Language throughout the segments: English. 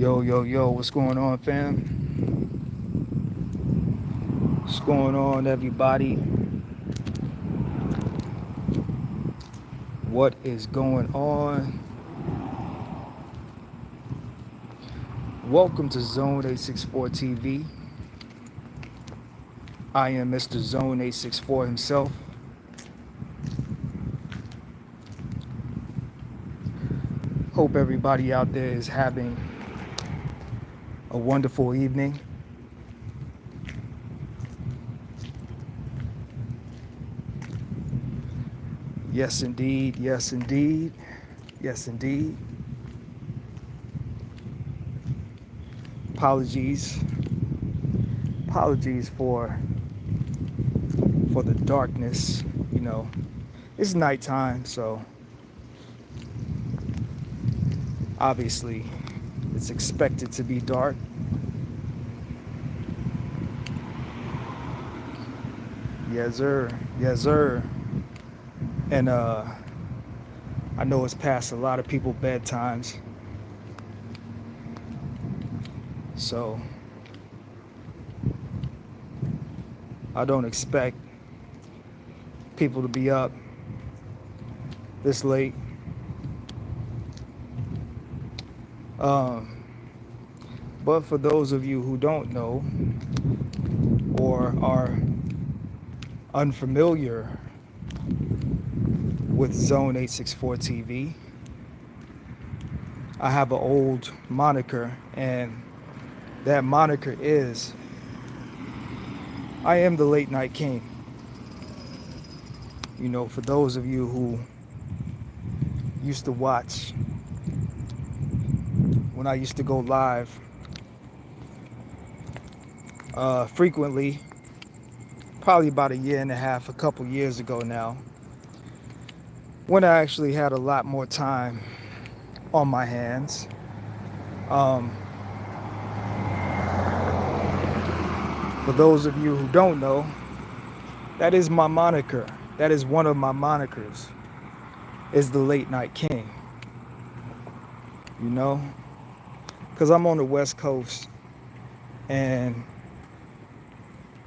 Yo, what's going on, fam? What's going on, everybody? What is going on? Welcome to Zone864 TV. I am Mr. Zone864 himself. Hope everybody out there is having a wonderful evening. Yes, indeed. Yes, indeed. Yes, indeed. Apologies for the darkness. It's nighttime, so obviously it's expected to be dark. Yes, sir. Yes, sir. And I know it's past a lot of people bedtimes, so I don't expect people to be up this late. But for those of you who don't know or are unfamiliar with Zone864 TV, I have an old moniker, and that moniker is I am the late night king. For those of you who used to watch when I used to go live frequently, probably about a year and a half, a couple years ago now, when I actually had a lot more time on my hands. For those of you who don't know, that is my moniker. That is one of my monikers, is the late night king. Because I'm on the West Coast, and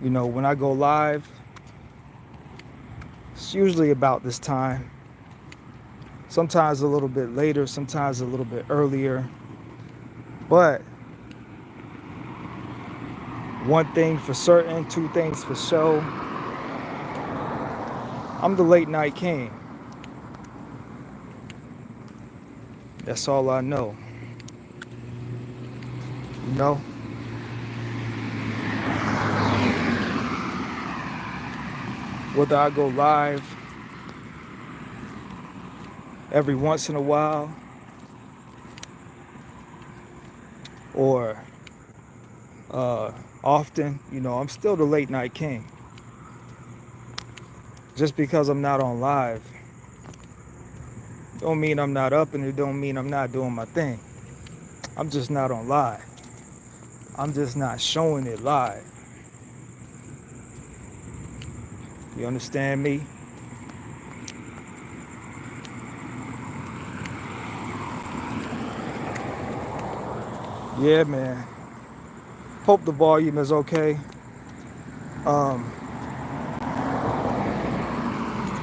when I go live, it's usually about this time. Sometimes a little bit later, sometimes a little bit earlier. But one thing for certain, two things for sure, I'm the late night king. That's all I know. Whether I go live every once in a while or often, I'm still the late night king. Just because I'm not on live don't mean I'm not up, and it don't mean I'm not doing my thing. I'm just not on live. I'm just not showing it live. You understand me? Yeah, man. Hope the volume is okay. I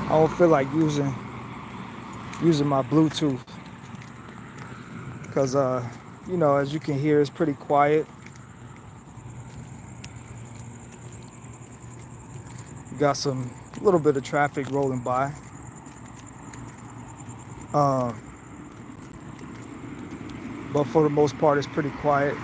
don't feel like using my Bluetooth because as you can hear, it's pretty quiet. You got some little bit of traffic rolling by. But for the most part, it's pretty quiet.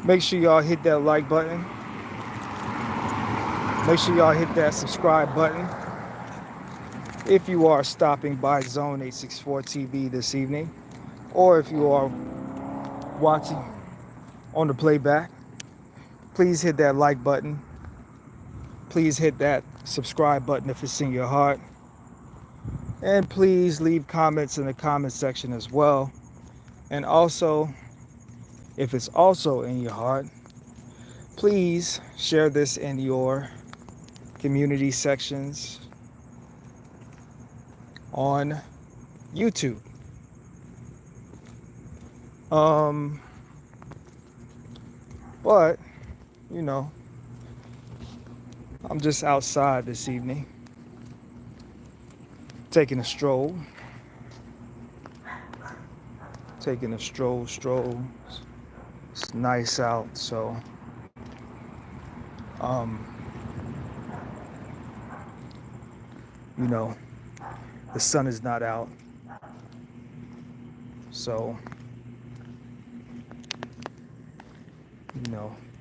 Make sure y'all hit that like button. Make sure y'all hit that subscribe button if you are stopping by Zone864 TV this evening, or if you are watching on the playback. Please hit that like button. Please hit that subscribe button if it's in your heart. And please leave comments in the comment section as well. And also, if it's also in your heart, please share this in your community sections, on YouTube. Um, but, you know, I'm just outside this evening, taking a stroll, stroll. It's nice out, so um, you know, the sun is not out, so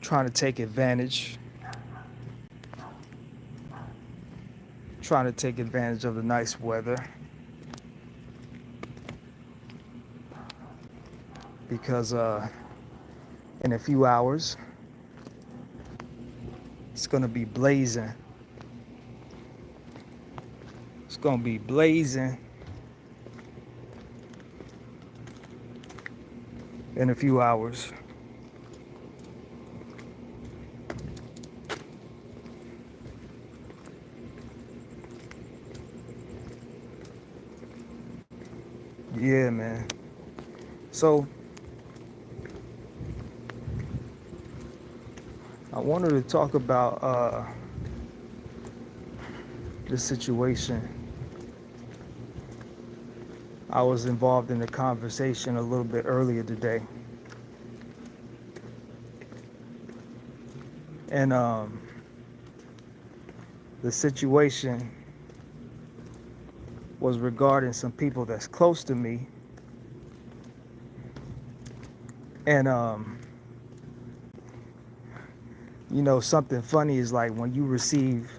trying to take advantage, of the nice weather, because in a few hours it's gonna be blazing. It's gonna be blazing in a few hours. Yeah, man. So I wanted to talk about the situation. I was involved in the conversation a little bit earlier today, and the situation was regarding some people that's close to me, and something funny is like when you receive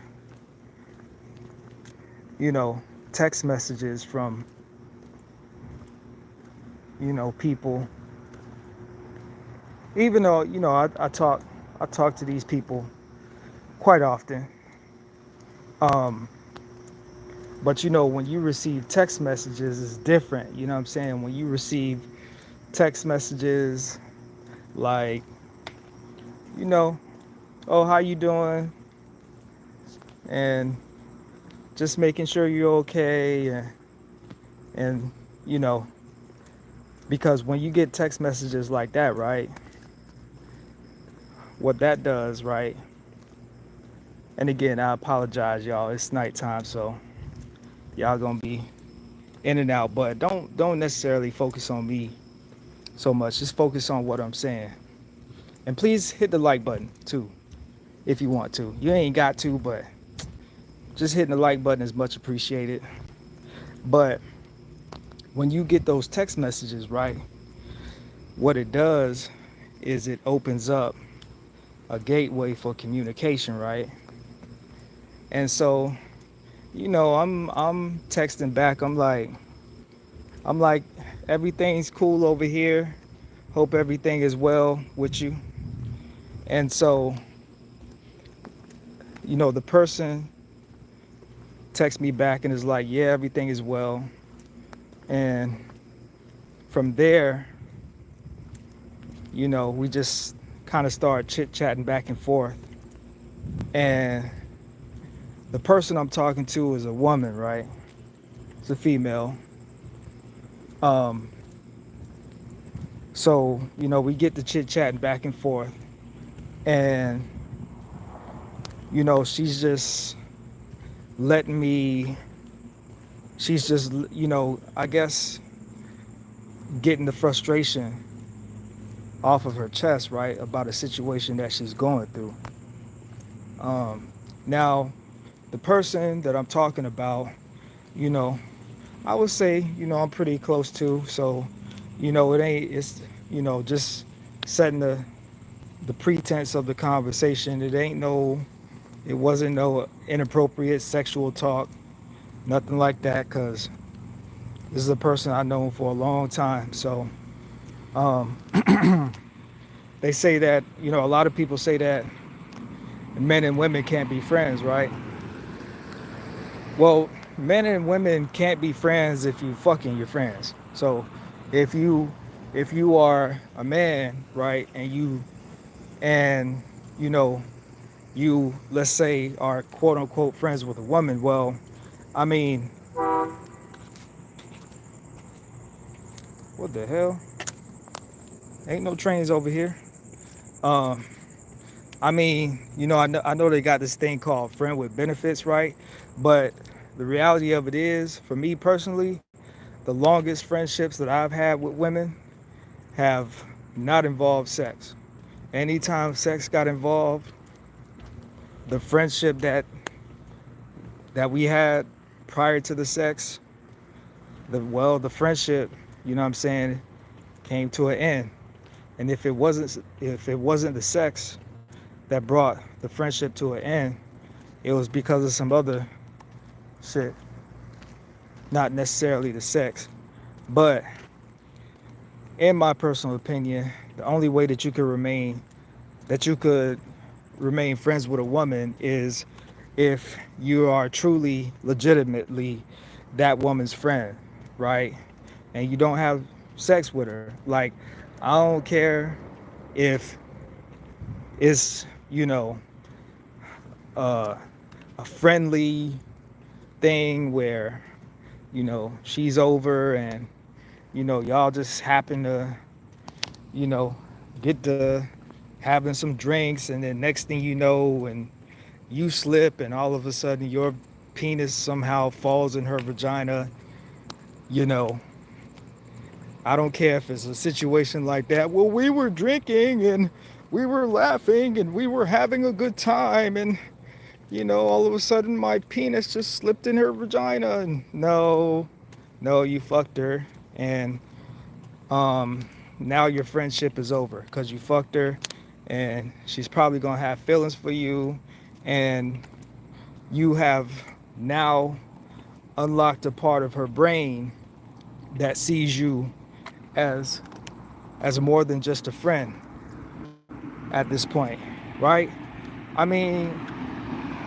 text messages from people, even though I talk to these people quite often, but when you receive text messages, it's different. You know what I'm saying? When you receive text messages like, oh, how you doing, and just making sure you're okay, and because when you get text messages like that, right, what that does, right, and again, I apologize, y'all, it's nighttime, so y'all gonna be in and out, but don't necessarily focus on me so much. Just focus on what I'm saying, and please hit the like button too if you want to. You ain't got to, but just hitting the like button is much appreciated. But when you get those text messages, right, what it does is it opens up a gateway for communication, right? And so I'm texting back. I'm like, everything's cool over here. Hope everything is well with you. And so the person texts me back and is like, yeah, everything is well. And from there, we just kind of start chit-chatting back and forth. And the person I'm talking to is a woman, right? It's a female. So we get to chit-chatting back and forth, and she's just letting me, I guess, getting the frustration off of her chest, right, about a situation that she's going through. Now, the person that I'm talking about, I would say, I'm pretty close to, so, it's, just setting the pretense of the conversation. It wasn't no inappropriate sexual talk, nothing like that, because this is a person I've known for a long time. So they say that, a lot of people say that men and women can't be friends, right? Well, men and women can't be friends if you fucking your friends. So if you are a man, right, and you, let's say, are quote unquote friends with a woman, well, I mean, What the hell? Ain't no trains over here. Um, I mean, I know they got this thing called friend with benefits, right? But the reality of it is, for me personally, the longest friendships that I've had with women have not involved sex. Anytime sex got involved, the friendship that we had prior to the sex, the friendship, you know what I'm saying, came to an end. And if it wasn't the sex that brought the friendship to an end, it was because of some other shit, not necessarily the sex. But in my personal opinion, the only way that you could remain friends with a woman is if you are truly legitimately that woman's friend, right? And you don't have sex with her. Like, I don't care if it's, uh, a friendly thing where, she's over and, y'all just happen to, you know, get to having some drinks, and then next thing you know, and you slip, and all of a sudden your penis somehow falls in her vagina. you know I don't care if it's a situation like that. Well, we were drinking and we were laughing and we were having a good time, and all of a sudden my penis just slipped in her vagina. And no, you fucked her, and now your friendship is over because you fucked her, and she's probably gonna have feelings for you, and you have now unlocked a part of her brain that sees you as more than just a friend at this point, right? I mean,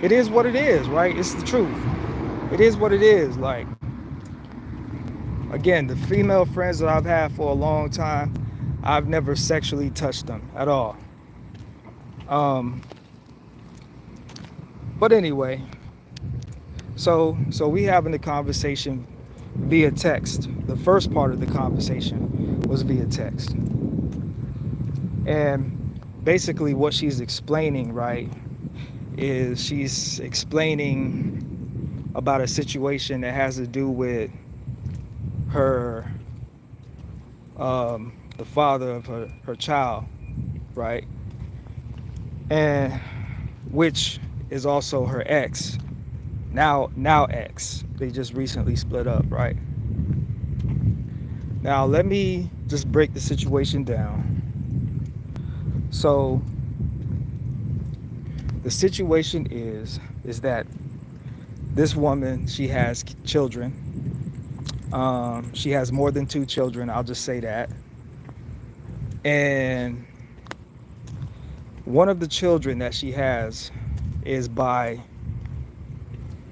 it is what it is, right? It's the truth. It is what it is. Like, again, the female friends that I've had for a long time, I've never sexually touched them at all. Um, but anyway, so we having the conversation via text. The first part of the conversation was via text. And basically what she's explaining, right, is she's explaining about a situation that has to do with her, the father of her child, right? And which is also her ex, now ex. They just recently split up, right? Now let me just break the situation down. So the situation is that this woman, she has children. She has more than 2 children, I'll just say that. And one of the children that she has is by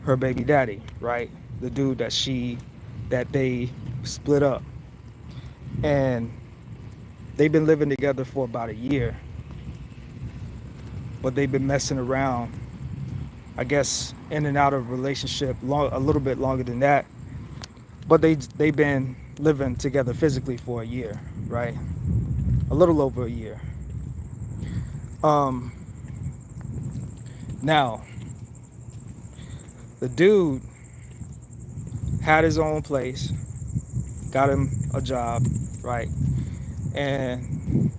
her baby daddy, right? The dude that they split up. And they've been living together for about a year. But they've been messing around, I guess, in and out of a relationship a little bit longer than that. But they've been living together physically for a year, right? A little over a year. Now, the dude had his own place, got him a job, right? And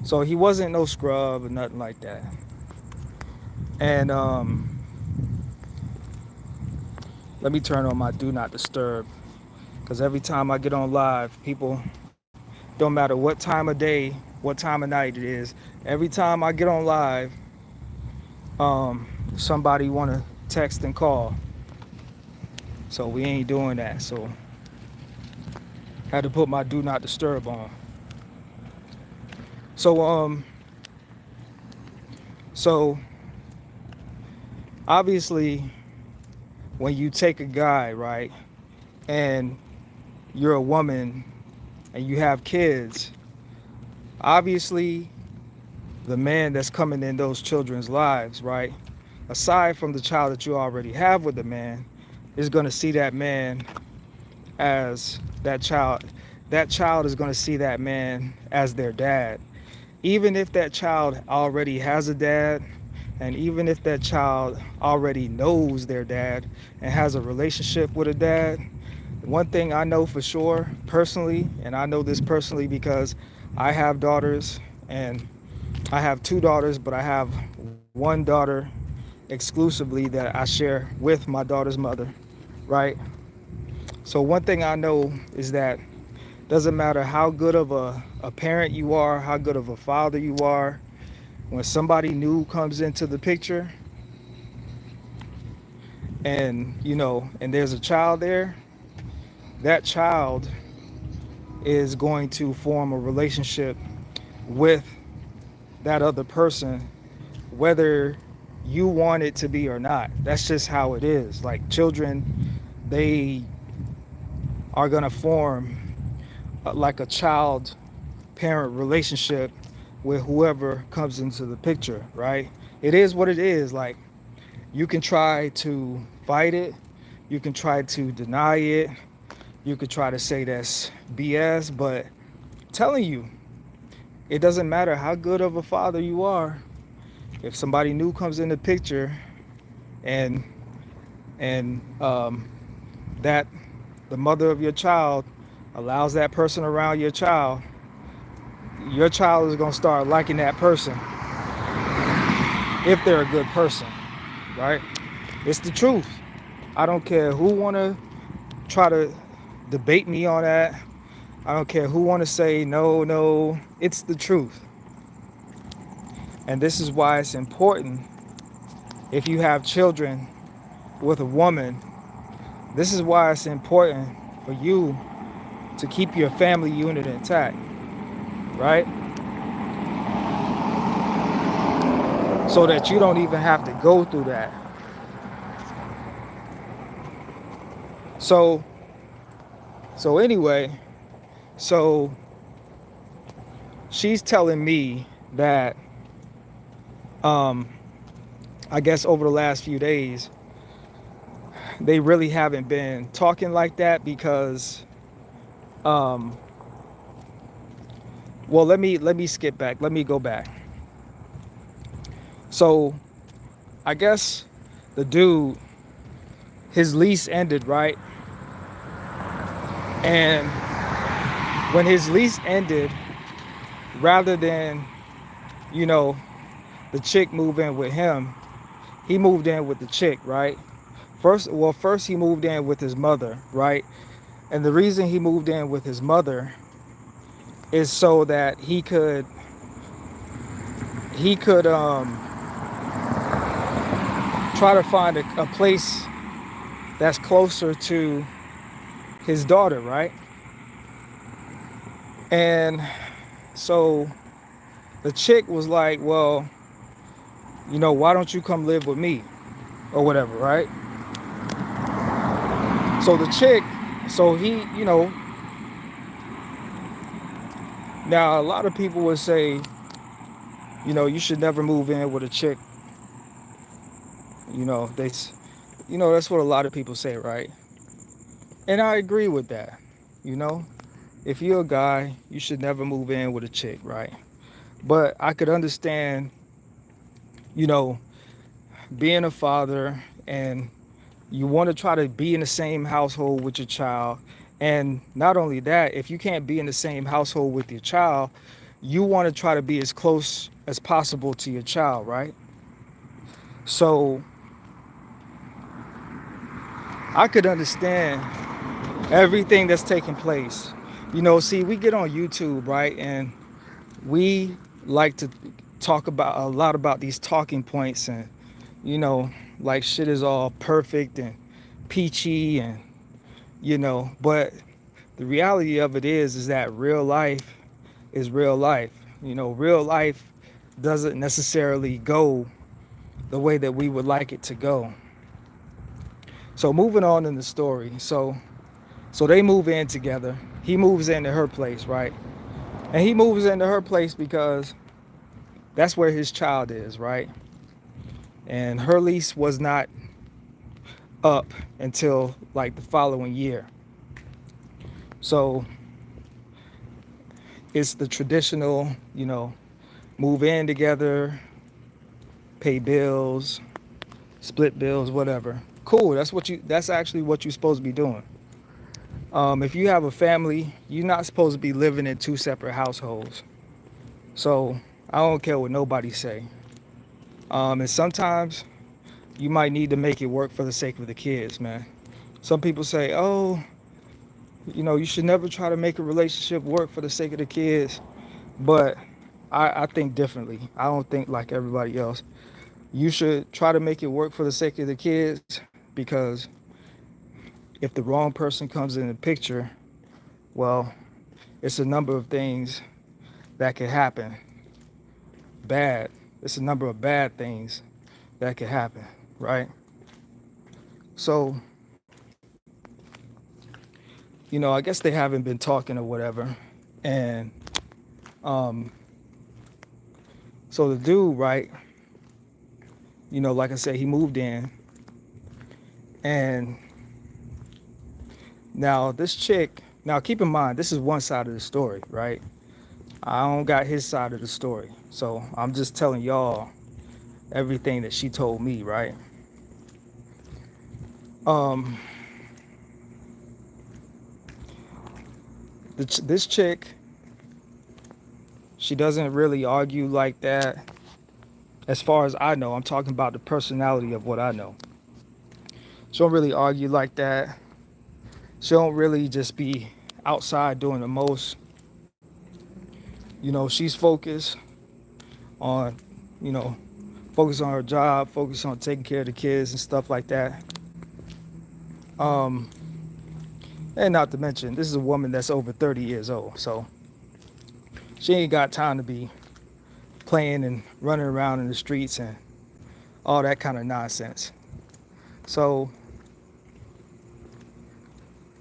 so he wasn't no scrub or nothing like that. And let me turn on my do not disturb, because every time I get on live, people, don't matter what time of day, what time of night it is, every time I get on live, somebody want to text and call. So we ain't doing that. So had to put my do not disturb on. So obviously when you take a guy, right, and you're a woman and you have kids, obviously the man that's coming in those children's lives, right, aside from the child that you already have with the man, is going to see that man as that child. That child is going to see that man as their dad. Even if that child already has a dad, and even if that child already knows their dad and has a relationship with a dad, one thing I know for sure personally, and I know this personally because I have daughters, and I have two daughters, but I have one daughter exclusively that I share with my daughter's mother, right? So one thing I know is that doesn't matter how good of a parent you are, how good of a father you are, when somebody new comes into the picture and and there's a child there, that child is going to form a relationship with that other person, whether you want it to be or not. That's just how it is. Like children, they are going to form like a child parent relationship with whoever comes into the picture, right? It is what it is. Like, you can try to fight it, you can try to deny it, you could try to say that's BS, but I'm telling you, it doesn't matter how good of a father you are. If somebody new comes in the picture and that the mother of your child allows that person around your child is going to start liking that person if they're a good person, right? It's the truth. I don't care who want to try to debate me on that. I don't care who want to say no, it's the truth. And this is why it's important, if you have children with a woman, this is why it's important for you to keep your family unit intact, right? So that you don't even have to go through that. So anyway, so she's telling me that I guess over the last few days they really haven't been talking like that because well, let me skip back. Let me go back. So I guess the dude, his lease ended, right? And when his lease ended, rather than the chick move in with him, he moved in with the chick, right? First he moved in with his mother, right? And the reason he moved in with his mother is so that he could try to find a place that's closer to his daughter, right? And so the chick was like, well, why don't you come live with me or whatever, right? So the chick, so he, now a lot of people would say, you should never move in with a chick. That's what a lot of people say, right? And I agree with that. If you're a guy, you should never move in with a chick, right? But I could understand, being a father and you want to try to be in the same household with your child. And not only that, if you can't be in the same household with your child, you want to try to be as close as possible to your child, right? So I could understand everything that's taking place. See, we get on YouTube, right? And we like to talk about a lot about these talking points, and like shit is all perfect and peachy, and but the reality of it is that real life is real life. Real life doesn't necessarily go the way that we would like it to go. So moving on in the story, so they move in together. He moves into her place, right? And he moves into her place because that's where his child is, right? And her lease was not up until like the following year. So it's the traditional, move in together, pay bills, split bills, whatever. Cool. That's actually what you're supposed to be doing. If you have a family, you're not supposed to be living in two separate households. So I don't care what nobody say. And sometimes you might need to make it work for the sake of the kids, man. Some people say, oh, you should never try to make a relationship work for the sake of the kids. But I think differently. I don't think like everybody else. You should try to make it work for the sake of the kids, because if the wrong person comes in the picture, well, it's a number of things that could happen. Bad. It's a number of bad things that could happen, right? So, I guess they haven't been talking or whatever. And so the dude, right, like I said, he moved in. And now this chick, now keep in mind, this is one side of the story, right? I don't got his side of the story. So I'm just telling y'all everything that she told me, right? This chick, she doesn't really argue like that. As far as I know, I'm talking about the personality of what I know. She don't really argue like that. She don't really just be outside doing the most. She's focused on, focus on her job, focus on taking care of the kids and stuff like that. And not to mention, this is a woman that's over 30 years old, so she ain't got time to be playing and running around in the streets and all that kind of nonsense. So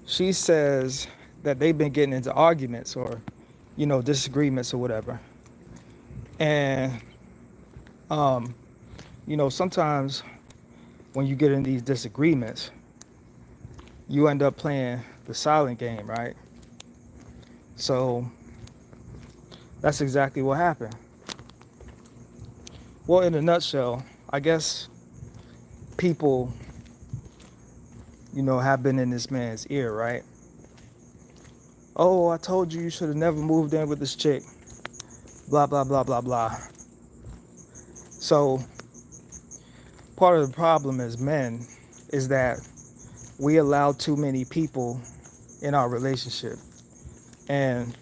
she says that they've been getting into arguments or, disagreements or whatever. And, sometimes when you get in these disagreements, you end up playing the silent game, right? So that's exactly what happened. Well, in a nutshell, I guess people, have been in this man's ear, right? Oh, I told you should have never moved in with this chick. Blah, blah, blah, blah, blah. So part of the problem as men is that we allow too many people in our relationship. And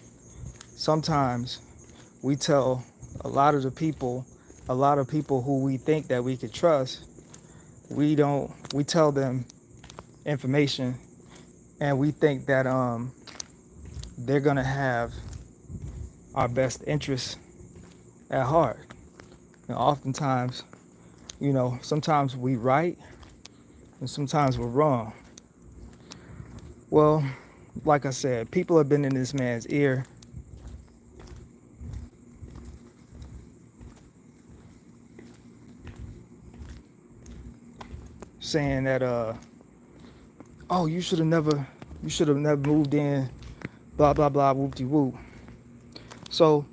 sometimes we tell a lot of people who we think that we could trust, we tell them information and we think that they're gonna have our best interests at heart. And oftentimes, sometimes we right and sometimes we're wrong. Well, like I said, people have been in this man's ear. Saying that oh, you should have never moved in, blah blah blah, whoop-de-whoop. So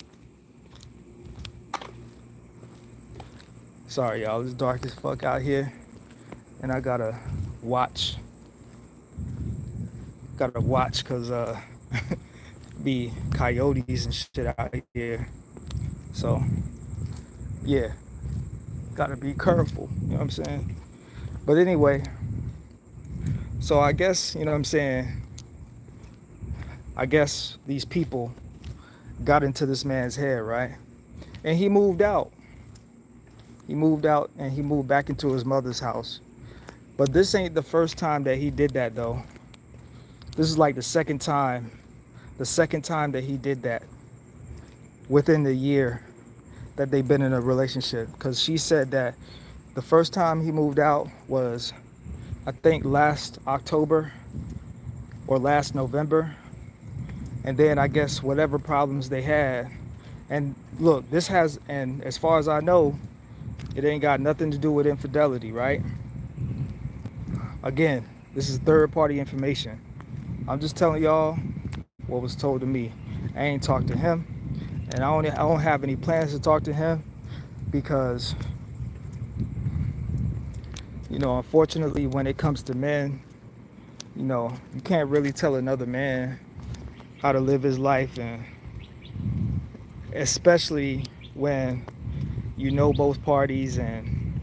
sorry y'all, it's dark as fuck out here and I gotta watch because be coyotes and shit out here. So yeah, gotta be careful, you know what I'm saying? But anyway, so I guess, you know what I'm saying, I guess these people got into this man's head, right? And he moved out. He moved out and he moved back into his mother's house. But this ain't the first time that he did that though. This is like the second time that he did that within the year that they've been in a relationship. Because she said that the first time he moved out was, I think, last October or last November. And then I guess whatever problems they had. And look, and as far as I know, it ain't got nothing to do with infidelity, right? Again, this is third party information. I'm just telling y'all what was told to me. I ain't talked to him, and I don't have any plans to talk to him because, you know, unfortunately, when it comes to men, you know, you can't really tell another man how to live his life, and especially when you know both parties, and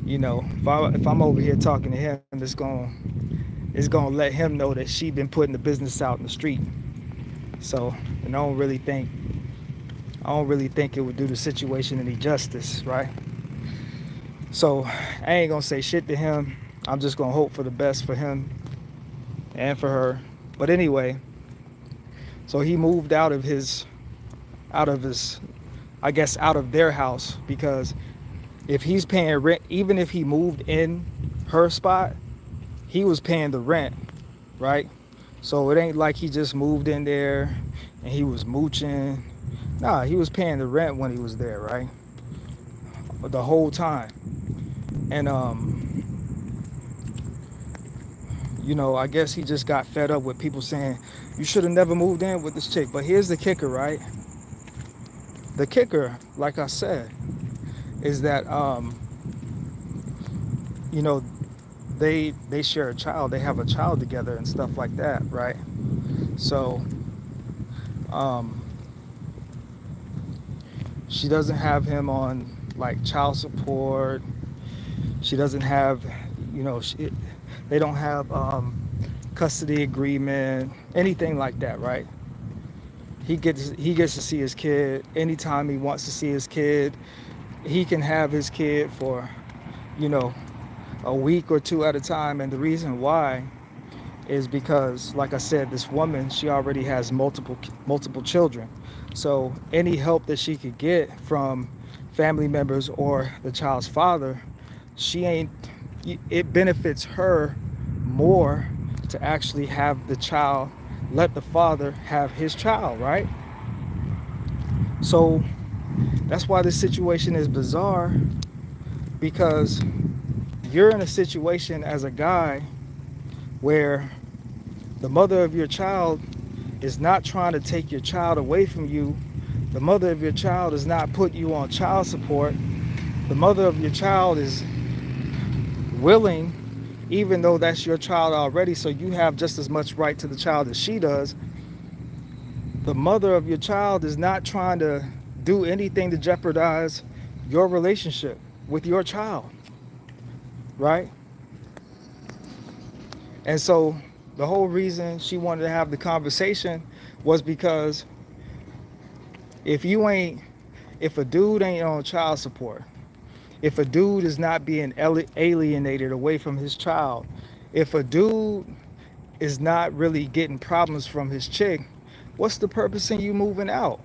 you know, if I'm over here talking to him, it's gonna let him know that she been putting the business out in the street. So, and I don't really think it would do the situation any justice, right? So I ain't gonna say shit to him. I'm just gonna hope for the best for him and for her. But anyway, so he moved out of his, I guess, out of their house, because if he's paying rent, even if he moved in her spot, he was paying the rent, right? So it ain't like he just moved in there and he was mooching. Nah, he was paying the rent when he was there, right? The whole time. And you know, I guess he just got fed up with people saying, you should have never moved in with this chick. But here's the kicker, right? The kicker, like I said, is that you know, they share a child, they have a child together and stuff like that, right? So she doesn't have him on like child support. She doesn't have, you know, they don't have custody agreement, anything like that, right? He gets to see his kid anytime he wants to see his kid. He can have his kid for, you know, a week or two at a time. And the reason why is because, like I said, this woman, she already has multiple children. So any help that she could get from family members or the child's father, it benefits her more to actually have the child, let the father have his child, right? So that's why this situation is bizarre, because you're in a situation as a guy where the mother of your child is not trying to take your child away from you. The mother of your child is not putting you on child support. The mother of your child is willing, even though that's your child already, so you have just as much right to the child as she does. The mother of your child is not trying to do anything to jeopardize your relationship with your child, right? And so the whole reason she wanted to have the conversation was because if a dude ain't on child support, if a dude is not being alienated away from his child, if a dude is not really getting problems from his chick, what's the purpose in you moving out?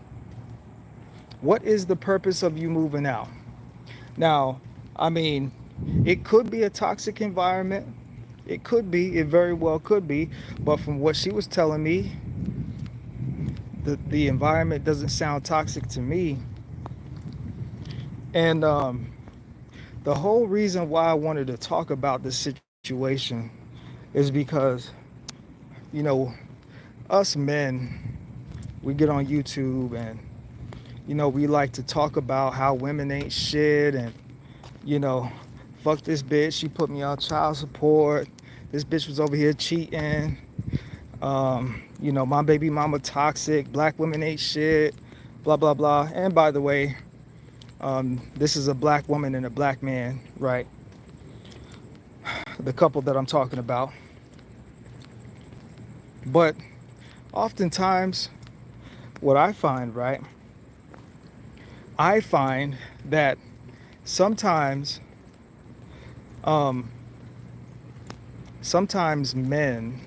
What is the purpose of you moving out? Now, I mean, it could be a toxic environment. It could be, it very well could be. But from what she was telling me, the environment doesn't sound toxic to me. And the whole reason why I wanted to talk about this situation is because, you know, us men, we get on YouTube and, you know, we like to talk about how women ain't shit and, you know, fuck this bitch, she put me on child support. This bitch was over here cheating. You know, my baby mama toxic. Black women ain't shit. Blah, blah, blah. And by the way, this is a black woman and a black man, right? The couple that I'm talking about. But oftentimes, what I find, right? I find that sometimes men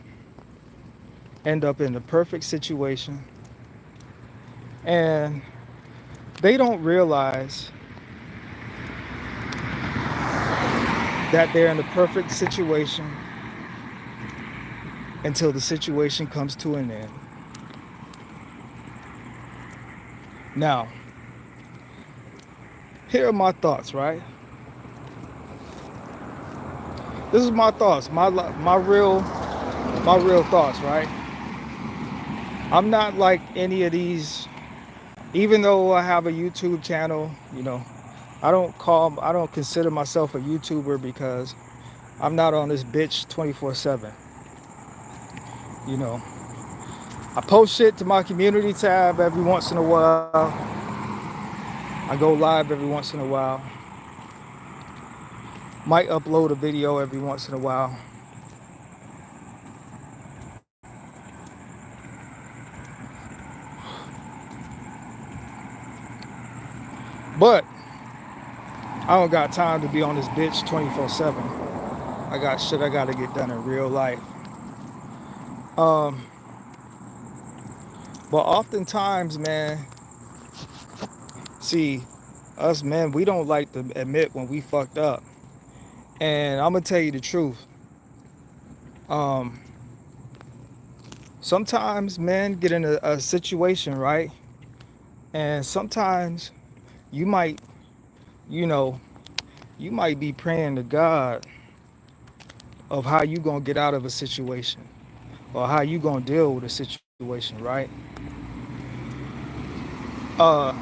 end up in the perfect situation and they don't realize that they're in the perfect situation until the situation comes to an end. Now, here are my thoughts, right? This is my thoughts, my real thoughts, right? I'm not like any of these, even though I have a YouTube channel, I don't consider myself a YouTuber because I'm not on this bitch 24/7. You know, I post shit to my community tab every once in a while. I go live every once in a while. Might upload a video every once in a while. But I don't got time to be on this bitch 24/7. I got shit I gotta get done in real life. Um, but oftentimes, man, see, us men, we don't like to admit when we fucked up. And I'm gonna tell you the truth. Um, Sometimes men get in a situation, right? And sometimes you might, you know, you might be praying to God of how you gonna get out of a situation or how you gonna deal with a situation, right? Uh,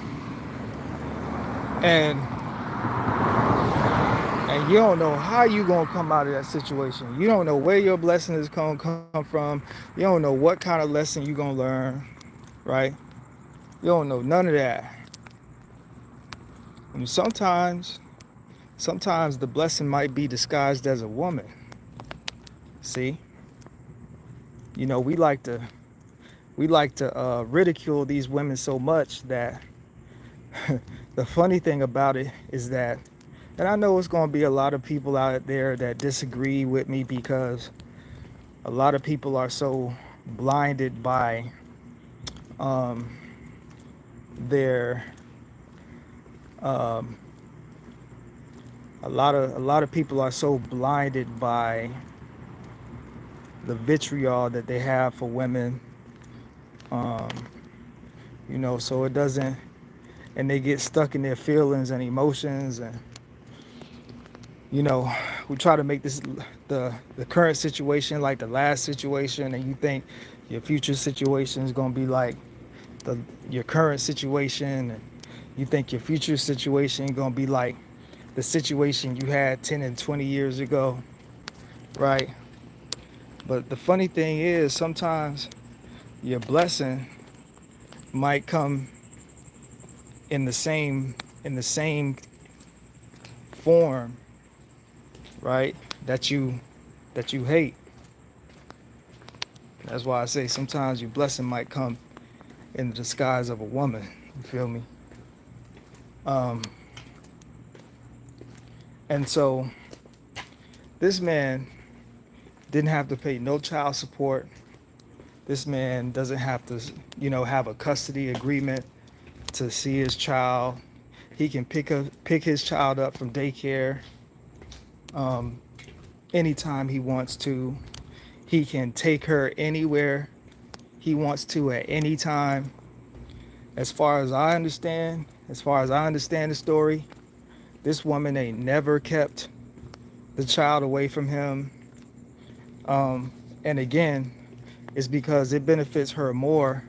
and and you don't know how you gonna come out of that situation. You don't know where your blessing is gonna come from. You don't know what kind of lesson you gonna learn, right? You don't know none of that. And sometimes the blessing might be disguised as a woman. See, we like to ridicule these women so much that the funny thing about it is that, and I know it's going to be a lot of people out there that disagree with me because a lot of people are so blinded by um, their um, a lot of people are so blinded by the vitriol that they have for women, um, so it doesn't, and they get stuck in their feelings and emotions, and you know we try to make this the current situation like the last situation, and you think your future situation is going to be like the your current situation, and you think your future situation is going to be like the situation you had 10 and 20 years ago, right? But the funny thing is sometimes your blessing might come in the same form, right? That you hate. That's why I say sometimes your blessing might come in the disguise of a woman. You feel me? Um, and so this man didn't have to pay no child support. This man doesn't have to, have a custody agreement to see his child. He can pick his child up from daycare um, anytime he wants to. He can take her anywhere he wants to at any time. As far as I understand the story, this woman ain't never kept the child away from him. And again, it's because it benefits her more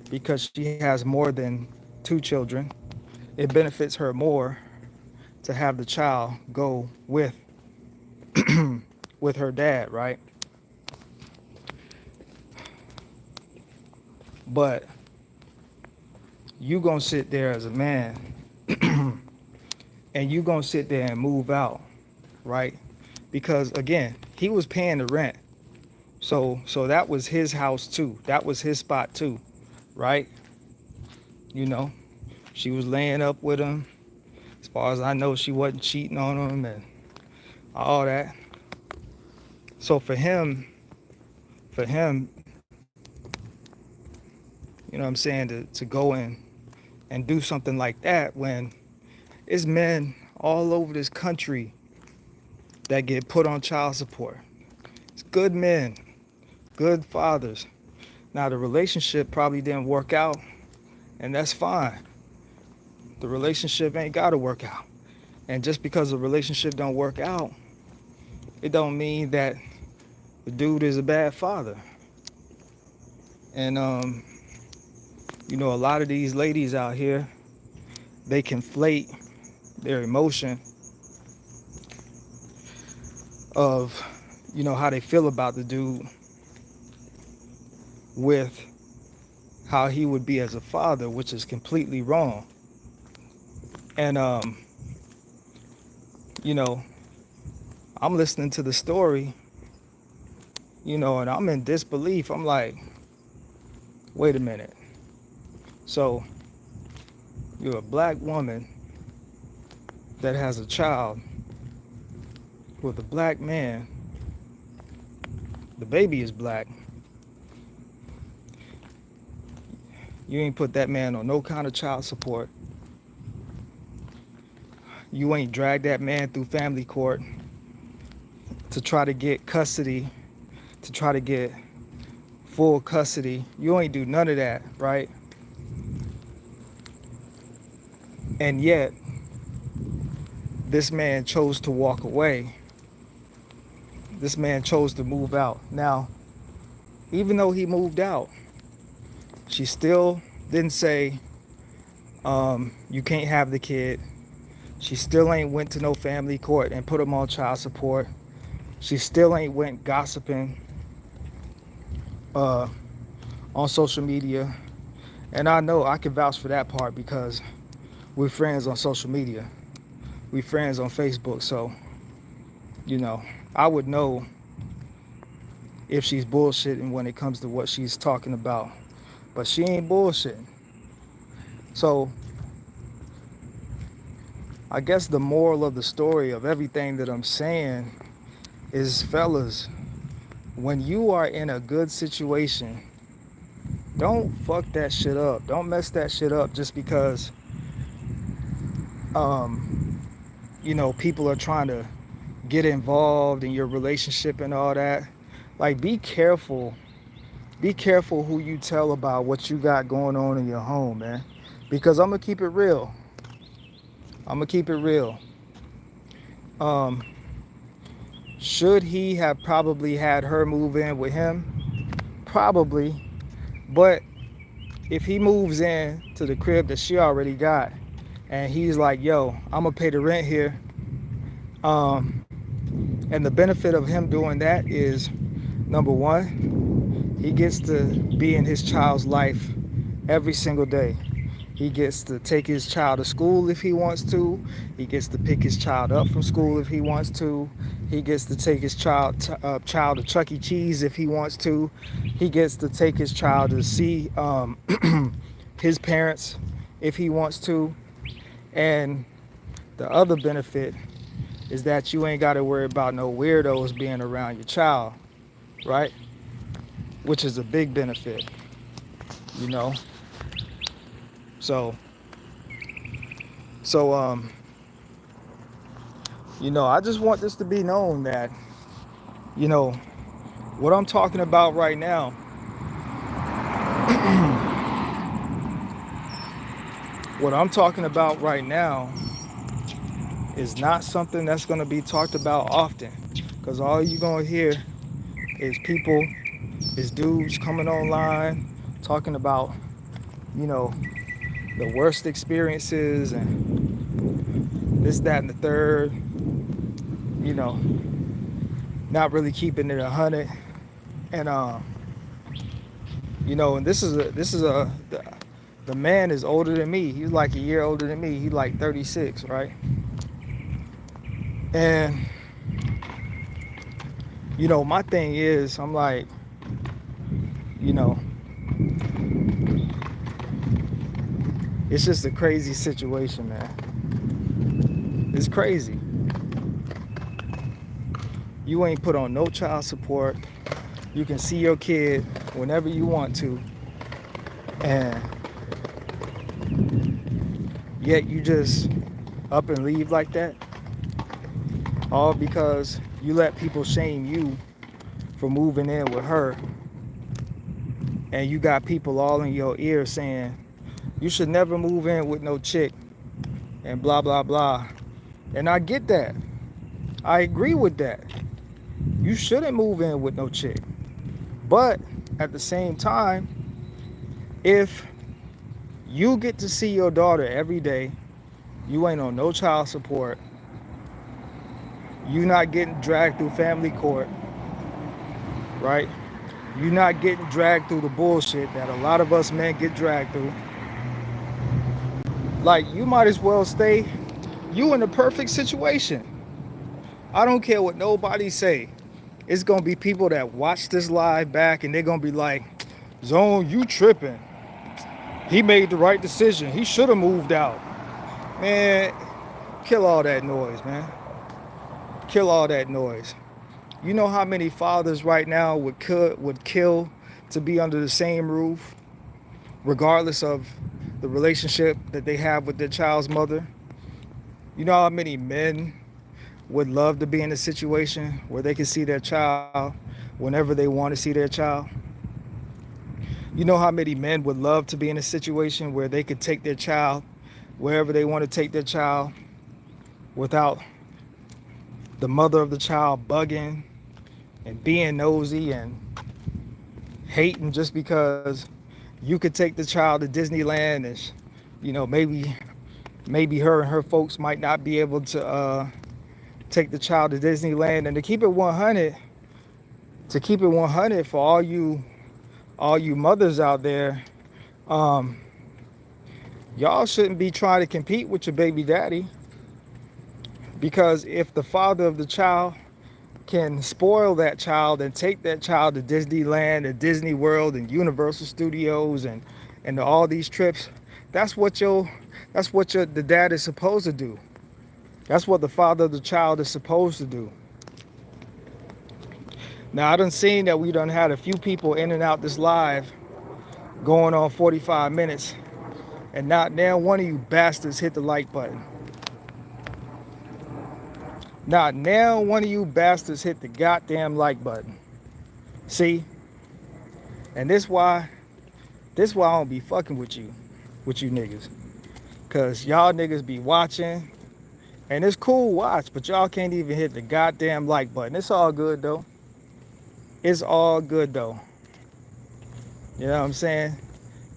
because she has more than two children. It benefits her more to have the child go with her dad, right? But you gonna sit there as a man and you gonna sit there and move out, right? Because again, he was paying the rent. So that was his house too. That was his spot too, right? You know, she was laying up with him. As far as I know, she wasn't cheating on him and all that. So for him, what I'm saying, to go in and do something like that when it's men all over this country that get put on child support. It's good men, good fathers. Now the relationship probably didn't work out, and that's fine. The relationship ain't gotta work out. And just because the relationship don't work out, it don't mean that the dude is a bad father. And You know, a lot of these ladies out here, they conflate their emotion of, you know, how they feel about the dude with how he would be as a father, which is completely wrong. And you know, I'm listening to the story, you know, and I'm in disbelief. I'm like, wait a minute. So you're a black woman that has a child with a black man. The baby is black. You ain't put that man on no kind of child support. You ain't dragged that man through family court to try to get custody, to try to get full custody. You ain't do none of that, right? And yet, this man chose to walk away. This man chose to move out. Now, even though he moved out, she still didn't say, you can't have the kid. She still ain't went to no family court and put him on child support. She still ain't went gossiping on social media. And I know I can vouch for that part because we're friends on social media. We friends on Facebook. So, you know, I would know if she's bullshitting when it comes to what she's talking about. But she ain't bullshitting. So I guess the moral of the story of everything that I'm saying is, fellas, when you are in a good situation, don't fuck that shit up. Don't mess that shit up just because you know, people are trying to get involved in your relationship and all that. Like, be careful. Be careful who you tell about what you got going on in your home, man. Because I'm gonna keep it real. I'm gonna keep it real. Should he have probably had her move in with him? Probably. But if he moves in to the crib that she already got and he's like, yo, I'm gonna pay the rent here, and the benefit of him doing that is, number one, he gets to be in his child's life every single day. He gets to take his child to school if he wants to. He gets to pick his child up from school if he wants to. He gets to take his child to Chuck E. Cheese if he wants to. He gets to take his child to see his parents if he wants to. And the other benefit is that you ain't got to worry about no weirdos being around your child, right? Which is a big benefit, you know? So, you know, I just want this to be known that, you know, what I'm talking about right now, what I'm talking about right now is not something that's going to be talked about often, because all you're going to hear is people, is dudes coming online talking about, you know, the worst experiences and this, that, and the third, you know, not really keeping it 100. And you know, and the man is older than me. He's like a year older than me. He's like 36, right? And you know, my thing is, I'm like, you know, it's just a crazy situation, man. It's crazy. You ain't put on no child support. You can see your kid whenever you want to. And yet you just up and leave like that. All because you let people shame you for moving in with her. And you got people all in your ear saying, you should never move in with no chick and blah, blah, blah. And I get that. I agree with that. You shouldn't move in with no chick. But at the same time, if You get to see your daughter every day. You ain't on no child support. You not getting dragged through family court, right? You not getting dragged through the bullshit that a lot of us men get dragged through. Like, you might as well stay. You in the perfect situation. I don't care what nobody say. It's gonna be people that watch this live back and they're gonna be like, Zone, you tripping. He made the right decision. He should have moved out. Man, kill all that noise, man. Kill all that noise. You know how many fathers right now would kill to be under the same roof, regardless of the relationship that they have with their child's mother? You know how many men would love to be in a situation where they can see their child whenever they want to see their child? You know how many men would love to be in a situation where they could take their child wherever they want to take their child without the mother of the child bugging and being nosy and hating just because you could take the child to Disneyland and maybe her and her folks might not be able to take the child to Disneyland. And to keep it 100 for all you mothers out there, y'all shouldn't be trying to compete with your baby daddy, because if the father of the child can spoil that child and take that child to Disneyland and Disney World and Universal Studios and all these trips, that's what the dad is supposed to do. That's what the father of the child is supposed to do. Now, I done seen that we done had a few people in and out this live going on 45 minutes, and not now one of you bastards hit the like button. Not now one of you bastards hit the goddamn like button. See? And this why I don't be fucking with you niggas. Cause y'all niggas be watching, and it's cool watch, but y'all can't even hit the goddamn like button. It's all good though. It's all good though. You know what I'm saying?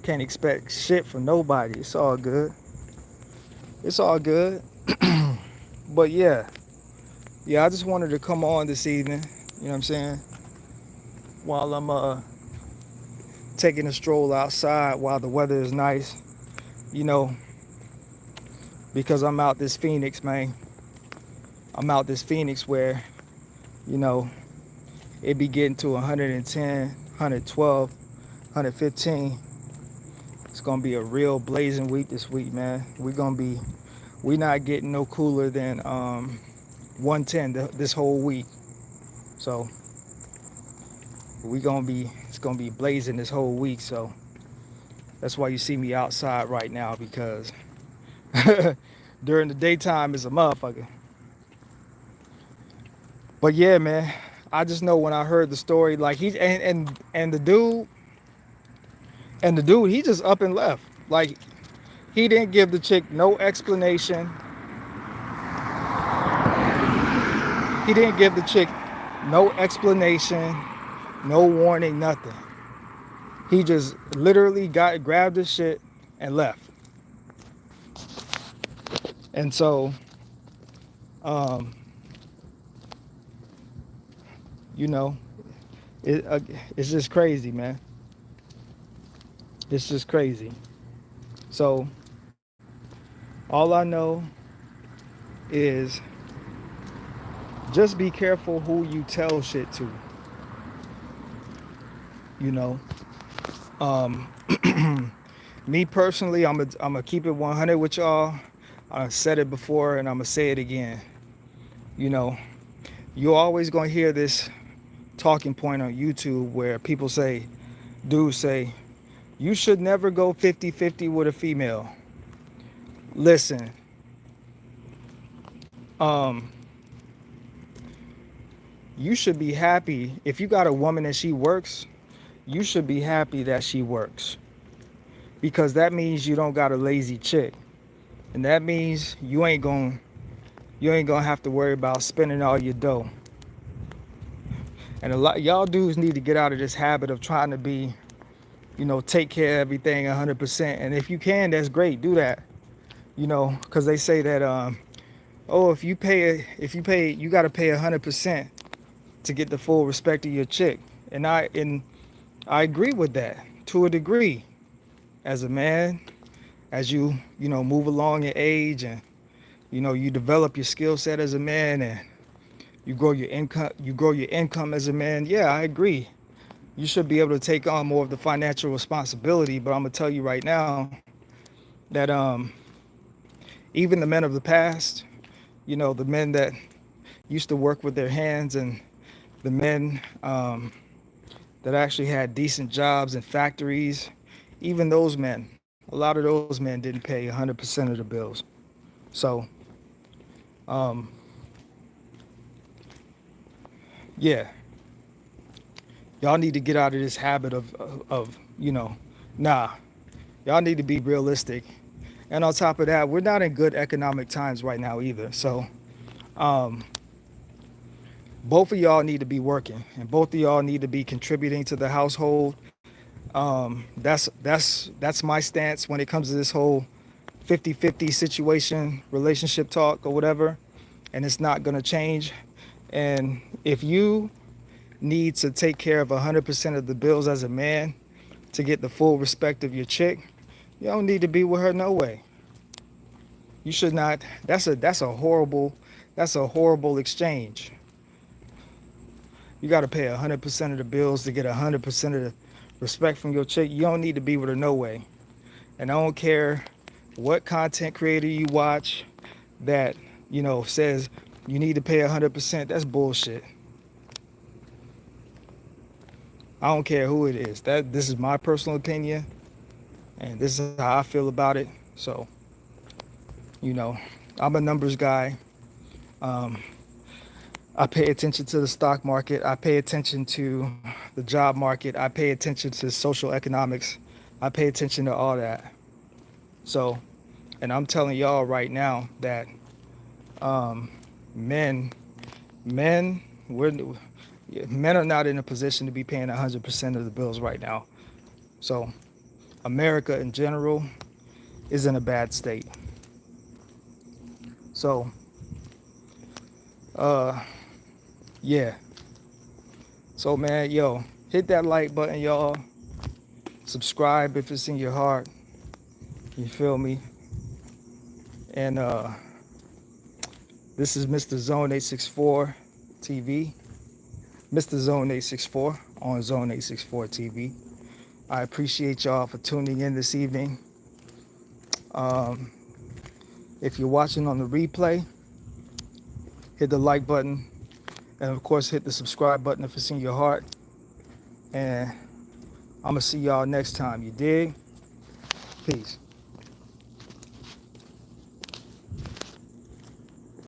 Can't expect shit from nobody. It's all good. It's all good. But yeah, I just wanted to come on this evening, you know what I'm saying, while I'm taking a stroll outside while the weather is nice, you know, because I'm out this Phoenix, man. I'm out this Phoenix where, you know, it be getting to 110, 112, 115. It's gonna be a real blazing week this week, man. We not getting no cooler than 110 this whole week. So it's gonna be blazing this whole week. So that's why you see me outside right now, because during the daytime is a motherfucker. But yeah, man, I just know when I heard the story, like the dude, he just up and left. Like, he didn't give the chick no explanation. He didn't give the chick no explanation, no warning, nothing. He just literally grabbed his shit and left. And so, you know, it's just crazy, man. It's just crazy. So, all I know is just be careful who you tell shit to. You know, me personally, I'm gonna keep it 100 with y'all. I said it before and I'm gonna say it again. You know, you're always gonna hear this talking point on YouTube where people dudes say, you should never go 50-50 with a female. Listen, you should be happy if you got a woman and she works. You should be happy that she works, because that means you don't got a lazy chick, and that means you ain't gonna have to worry about spending all your dough. And a lot y'all dudes need to get out of this habit of trying to be take care of everything 100%. And if you can, that's great. Do that. Because they say that oh, if you pay, you got to pay 100% to get the full respect of your chick. And I agree with that to a degree. As a man, as you move along in age, and you develop your skill set as a man, and you grow your income as a man. Yeah, I agree. You should be able to take on more of the financial responsibility. But I'm gonna tell you right now that even the men of the past, the men that used to work with their hands, and the men that actually had decent jobs in factories, even those men, a lot of those men didn't pay 100% of the bills. So, um, yeah, y'all need to get out of this habit of nah, y'all need to be realistic. And on top of that, we're not in good economic times right now either. So, um, both of y'all need to be working, and both of y'all need to be contributing to the household. That's my stance when it comes to this whole 50-50 situation, relationship talk or whatever, and it's not going to change. And if you need to take care of 100% of the bills as a man to get the full respect of your chick, you don't need to be with her no way. You should not. That's a horrible exchange. You got to pay 100% of the bills to get 100% of the respect from your chick. You don't need to be with her no way. And I don't care what content creator you watch that says you need to pay 100%. That's bullshit. I don't care who it is. This is my personal opinion, and this is how I feel about it. So, you know, I'm a numbers guy. Um, I pay attention to the stock market. I pay attention to the job market. I pay attention to social economics. I pay attention to all that. So, and I'm telling y'all right now that um, men, men, we're, men are not in a position to be paying 100% of the bills right now. So, America in general is in a bad state. So, uh, yeah. So, man, yo, hit that like button, y'all. Subscribe if it's in your heart. You feel me? And this is Mr. Zone864 TV. Mr. Zone864 on Zone864 TV. I appreciate y'all for tuning in this evening. Um, if you're watching on the replay, hit the like button. And of course, hit the subscribe button if it's in your heart. And I'm going to see y'all next time. You dig? Peace.